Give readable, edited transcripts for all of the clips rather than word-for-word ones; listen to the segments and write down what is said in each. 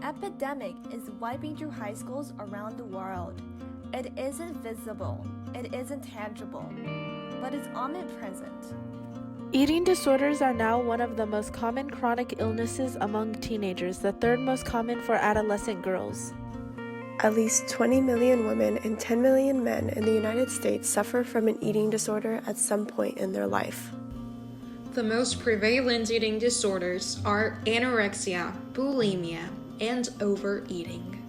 epidemic is wiping through high schools around the world. It isn't visible, it isn't tangible, but it's omnipresent. Eating disorders are now one of the most common chronic illnesses among teenagers, the third most common for adolescent girls. At least 20 million women and 10 million men in the United States suffer from an eating disorder at some point in their life. The most prevalent eating disorders are anorexia, bulimia, and overeating.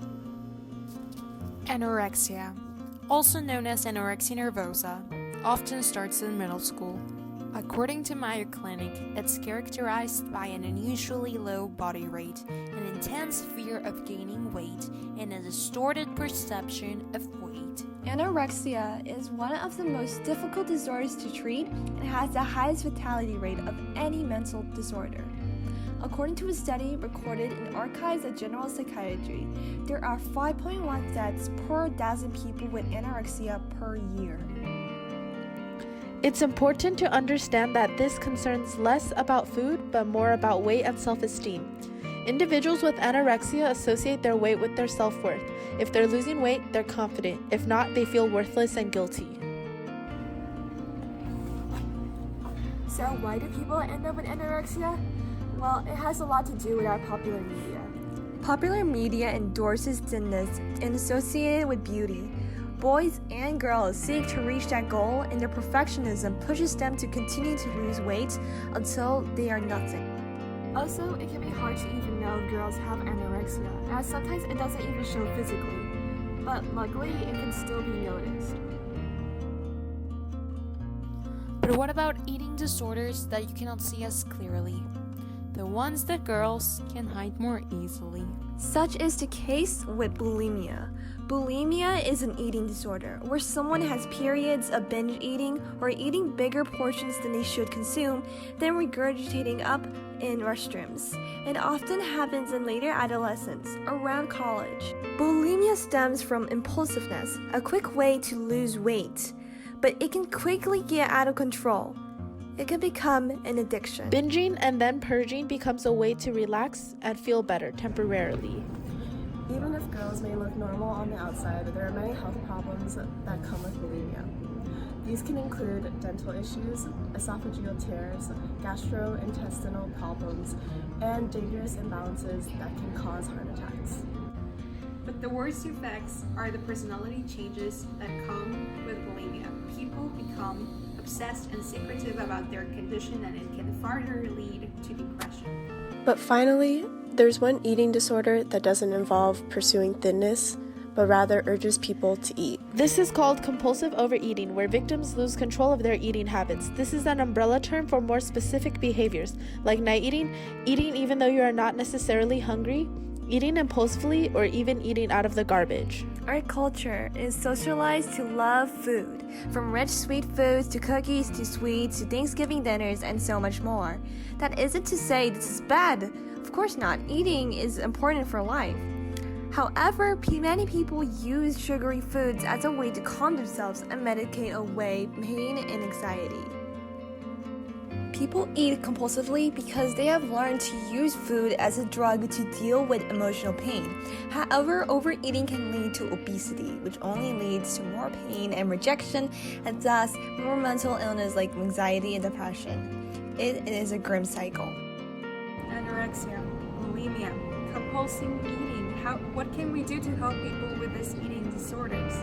Anorexia, also known as anorexia nervosa, often starts in middle school. According to Mayo Clinic, it's characterized by an unusually low body weight, an intense fear of gaining weight, and a distorted perception of weight. Anorexia is one of the most difficult disorders to treat and has the highest fatality rate of any mental disorder. According to a study recorded in Archives of General Psychiatry, there are 5.1 deaths per 1,000 people with anorexia per year. It's important to understand that this concerns less about food, but more about weight and self-esteem. Individuals with anorexia associate their weight with their self-worth. If they're losing weight, they're confident. If not, they feel worthless and guilty. So why do people end up with anorexia? Well, it has a lot to do with our popular media. Popular media endorses thinness and associated with beauty. Boys and girls seek to reach that goal, and their perfectionism pushes them to continue to lose weight until they are nothing. Also, it can be hard to even know if girls have anorexia, as sometimes it doesn't even show physically. But luckily, it can still be noticed. But what about eating disorders that you cannot see as clearly? The ones that girls can hide more easily. Such is the case with bulimia. Bulimia is an eating disorder where someone has periods of binge eating or eating bigger portions than they should consume, then regurgitating up in restrooms. It often happens in later adolescence, around college. Bulimia stems from impulsiveness, a quick way to lose weight, but it can quickly get out of control. It can become an addiction. Binging and then purging becomes a way to relax and feel better temporarily. Even if girls may look normal on the outside, there are many health problems that come with bulimia. These can include dental issues, esophageal tears, gastrointestinal problems, and dangerous imbalances that can cause heart attacks. But the worst effects are the personality changes that come with bulimia. People become obsessed and secretive about their condition, and it can further lead to depression. But finally, there's one eating disorder that doesn't involve pursuing thinness, but rather urges people to eat. This is called compulsive overeating, where victims lose control of their eating habits. This is an umbrella term for more specific behaviors, like night eating, eating even though you are not necessarily hungry, eating impulsively, or even eating out of the garbage. Our culture is socialized to love food, from rich sweet foods to cookies to sweets to Thanksgiving dinners and so much more. That isn't to say this is bad. Of course not. Eating is important for life. However, many people use sugary foods as a way to calm themselves and medicate away pain and anxiety. People eat compulsively because they have learned to use food as a drug to deal with emotional pain. However, overeating can lead to obesity, which only leads to more pain and rejection, and thus more mental illness like anxiety and depression. It is a grim cycle. Anorexia, bulimia, compulsive eating. What can we do to help people with these eating disorders?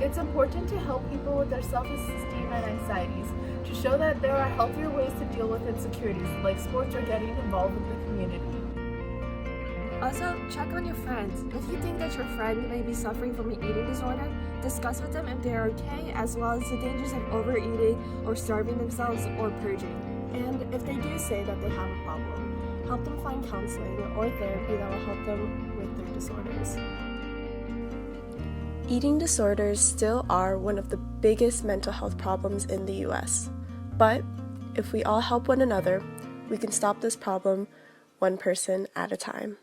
It's important to help people with their self-esteem and anxieties, to show that there are healthier ways to deal with insecurities, like sports or getting involved with the community. Also, check on your friends. If you think that your friend may be suffering from an eating disorder, discuss with them if they are okay, as well as the dangers of overeating or starving themselves or purging. And if they do say that they have a problem, help them find counseling or therapy that will help them with their disorders. Eating disorders still are one of the biggest mental health problems in the US. But if we all help one another, we can stop this problem one person at a time.